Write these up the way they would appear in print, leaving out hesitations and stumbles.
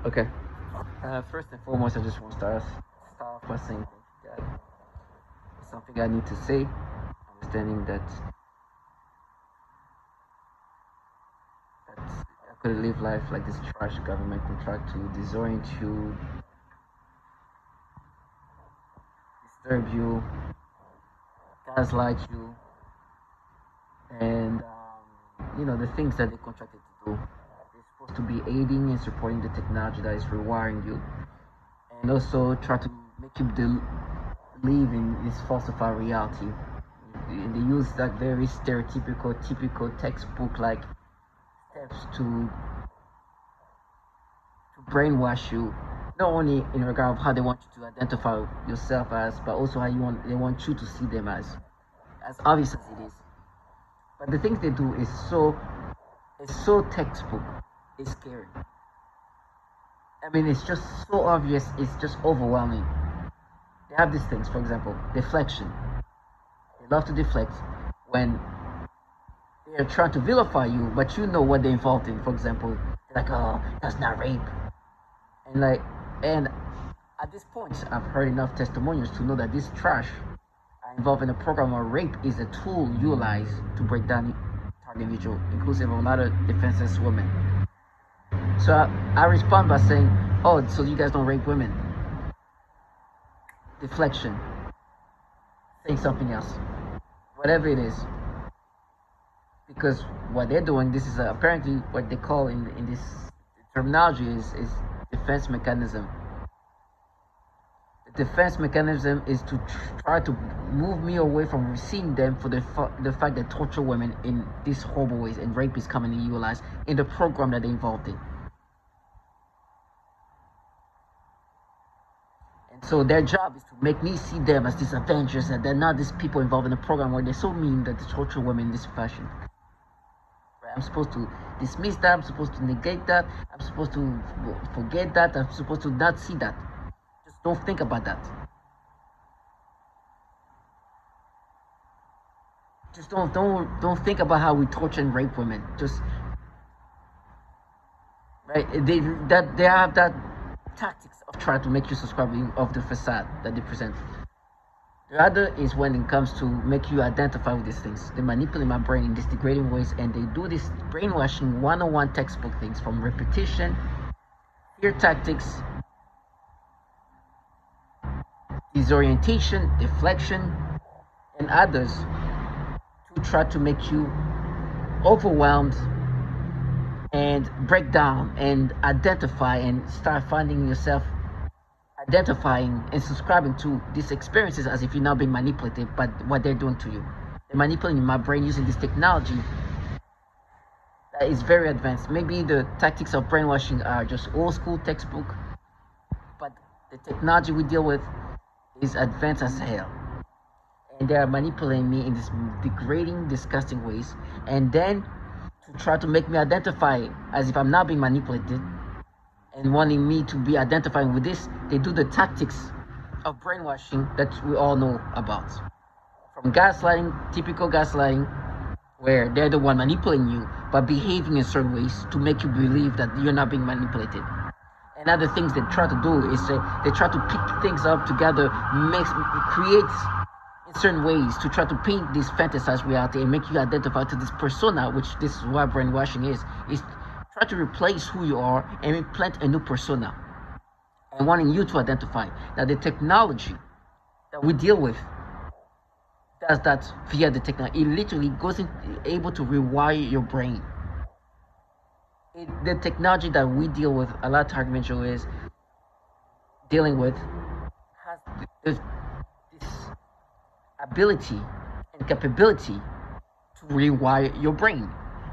Okay. First and foremost, I just want to start off by saying thank you, God. It's something I need to say, understanding that I could live life like this trash government contract to disorient you, disturb you, gaslight you, and the things that they contracted to do. They're supposed to be aiding and supporting the technology that is rewiring you, and also try to make you live in this falsified reality. And they use that very stereotypical, typical textbook like steps to brainwash you, not only in regard of how they want you to identify yourself as, but also how they want you to see them as obvious as it is. But the things they do is so textbook. It's scary. I mean, it's just so obvious. It's just overwhelming. They have these things, for example, deflection. They love to deflect when they're trying to vilify you, but you know what they're involved in. For example, they're like, "Oh, that's not rape," and at this point, I've heard enough testimonials to know that this trash are involved in a program where rape is a tool utilized to break down target individual, inclusive of a lot of defenseless women. So I respond by saying, "Oh, so you guys don't rape women?" Deflection, saying something else, whatever it is, because what they're doing, this is apparently what they call in this terminology is defense mechanism. The defense mechanism is to try to move me away from seeing them for the fact that torture women in these horrible ways and rape is commonly utilized in the program that they're involved in. And so their job is to make me see them as these avengers, and they're not these people involved in a program where they're so mean that they torture women in this fashion. Right? I'm supposed to dismiss that. I'm supposed to negate that. I'm supposed to forget that. I'm supposed to not see that. Just don't think about that. Just don't think about how we torture and rape women. Just right. They have that tactics of trying to make you subscribe of the facade that they present. The other is when it comes to make you identify with these things. They manipulate my brain in these degrading ways, and they do this brainwashing one-on-one textbook things from repetition, fear tactics, disorientation, deflection, and others to try to make you overwhelmed and break down and identify and start finding yourself identifying and subscribing to these experiences as if you're not being manipulated by what they're doing to you. They're manipulating my brain using this technology that is very advanced. Maybe the tactics of brainwashing are just old school textbook, but the technology we deal with is advanced as hell. And they are manipulating me in these degrading, disgusting ways, and then to try to make me identify as if I'm not being manipulated and wanting me to be identifying with this. They do the tactics of brainwashing that we all know about. From gaslighting, typical gaslighting, where they're the one manipulating you by behaving in certain ways to make you believe that you're not being manipulated. And other things they try to do is they try to pick things up together, create in certain ways to try to paint this fantasized reality and make you identify to this persona, which this is what brainwashing is try to replace who you are and implant a new persona and wanting you to identify. Now the technology that we deal with does that via the technology. It literally goes in, able to rewire your brain. The technology that we deal with, a lot of target individual is dealing with, has this ability and capability to rewire your brain.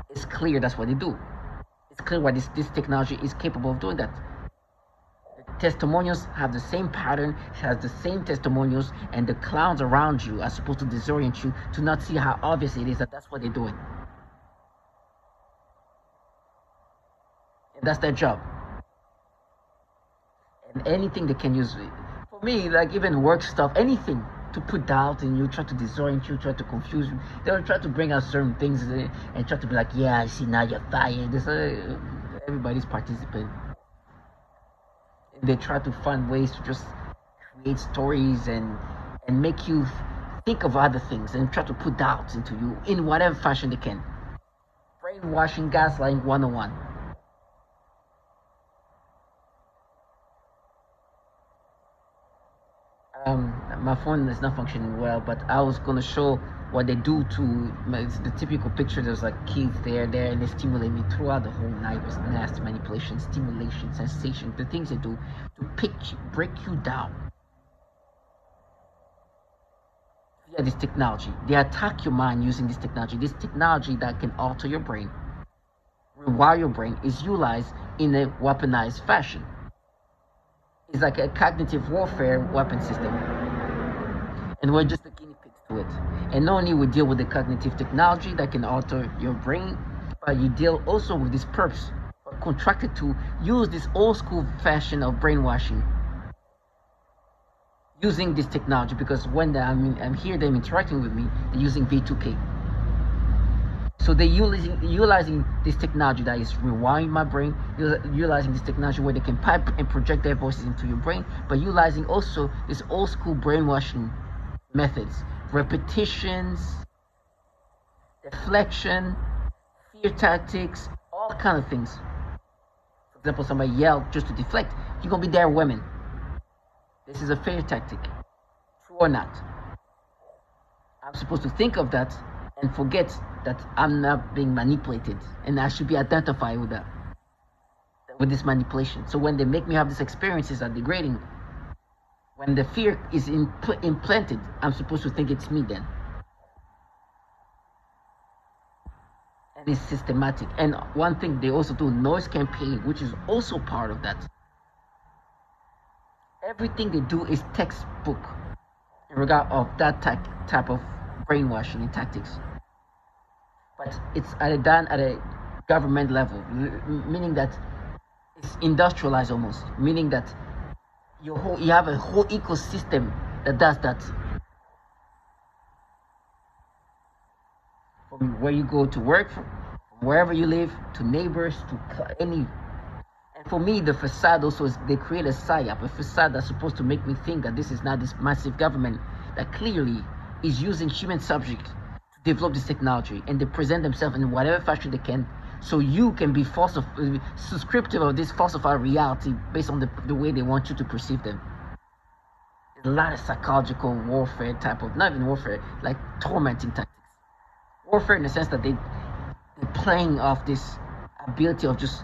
It's clear that's what they do. It's clear why this technology is capable of doing that. The testimonials have the same pattern, has the same testimonials, and the clowns around you are supposed to disorient you to not see how obvious it is that that's what they're doing. And that's their job. And anything they can use, for me, like even work stuff, anything to put doubt in you, try to disorient you, try to confuse you. They'll try to bring out certain things and try to be like, yeah, I see, now you're fired. Everybody's participating. And they try to find ways to just create stories and make you think of other things and try to put doubts into you in whatever fashion they can. Brainwashing, gaslighting 101. My phone is not functioning well, but I was gonna show what they do to it's the typical picture. There's like kids there, and they stimulate me throughout the whole night. It was nasty manipulation, stimulation, sensation, the things they do to break you down. Via this technology, they attack your mind using this technology. This technology that can alter your brain, rewire your brain, is utilized in a weaponized fashion. It's like a cognitive warfare weapon system, and we're just the guinea pigs to it. And not only we deal with the cognitive technology that can alter your brain, but you deal also with this purpose, contracted to use this old school fashion of brainwashing, using this technology. Because when I'm here, them interacting with me, they're using V2K. So they're utilizing this technology that is rewiring my brain, utilizing this technology where they can pipe and project their voices into your brain, but utilizing also this old school brainwashing methods, repetitions, deflection, fear tactics, all kind of things. For example, somebody yelled just to deflect, you're gonna be there, women. This is a fear tactic, true or not. I'm supposed to think of that and forget that I'm not being manipulated, and I should be identified with that, with this manipulation. So when they make me have these experiences that are degrading, when the fear is implanted, I'm supposed to think it's me then. And it's systematic. And one thing they also do, noise campaign, which is also part of that. Everything they do is textbook in regard of that type of brainwashing and tactics. But it's done at a government level, meaning that it's industrialized almost, meaning that you have a whole ecosystem that does that. From where you go to work, from wherever you live, to neighbors, to any. And for me, the facade also is they create a psyop, a facade that's supposed to make me think that this is not this massive government that clearly is using human subjects to develop this technology, and they present themselves in whatever fashion they can, so you can be subscriptive of this falsified reality based on the way they want you to perceive them. There's a lot of psychological warfare type of, not even warfare, like tormenting tactics. Warfare in the sense that they're playing off this ability of just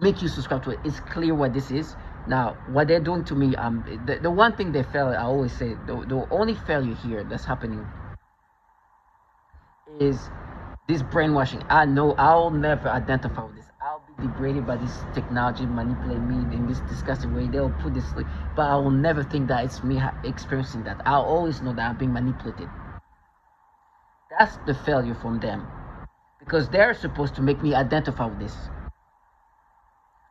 make you subscribe to it. It's clear what this is. Now, what they're doing to me, the one thing they fail, I always say, the only failure here that's happening is this brainwashing. I know I'll never identify with this. I'll be degraded by this technology, manipulate me in this disgusting way. They'll put this, but I will never think that it's me experiencing that. I'll always know that I'm being manipulated. That's the failure from them, because they're supposed to make me identify with this.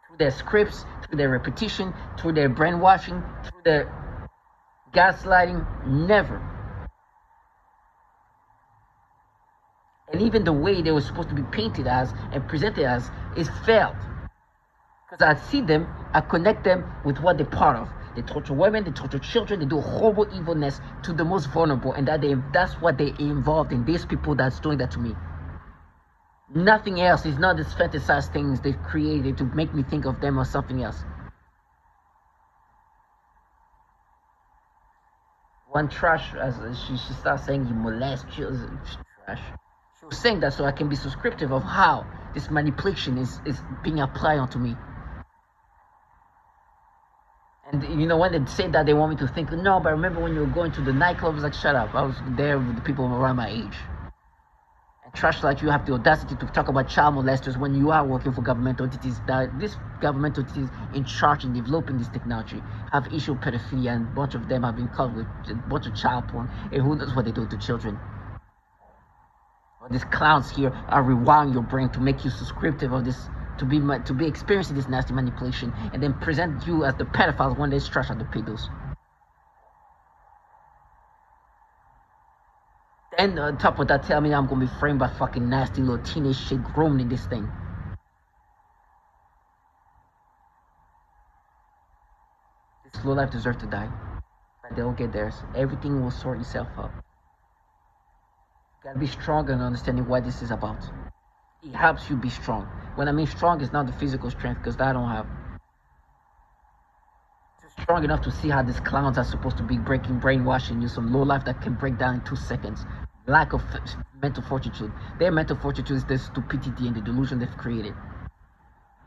Through their scripts, through their repetition, through their brainwashing, through their gaslighting, never. And even the way they were supposed to be painted as and presented as is failed. Because I see them, I connect them with what they're part of. They torture women, they torture children, they do horrible evilness to the most vulnerable, and that's what they're involved in. These people that's doing that to me. Nothing else. It's not these fantasized things they've created to make me think of them or something else. One trash, as she starts saying, you molest children. Trash. She was saying that so I can be subscriptive of how this manipulation is being applied onto me. And you know, when they say that, they want me to think, no, but remember when you were going to the nightclub? I was like, shut up. I was there with the people around my age. And trash like you have the audacity to talk about child molesters when you are working for governmental entities, that these governmental entities in charge in developing this technology have issued pedophilia, and a bunch of them have been caught with a bunch of child porn, and who knows what they do to children. Well, these clowns here are rewiring your brain to make you subscriptive of this, to be experiencing this nasty manipulation, and then present you as the pedophiles when they trash at the pedos. Then on top of that, tell me I'm gonna be framed by fucking nasty little teenage shit groomed in this thing. This low life deserves to die. But they'll get theirs. Everything will sort itself out. You gotta be strong in understanding what this is about. It helps you be strong. When I mean strong, it's not the physical strength, because that I don't have. Just strong enough to see how these clowns are supposed to be brainwashing you. Some low life that can break down in 2 seconds. Lack of mental fortitude. Their mental fortitude is the stupidity and the delusion they've created.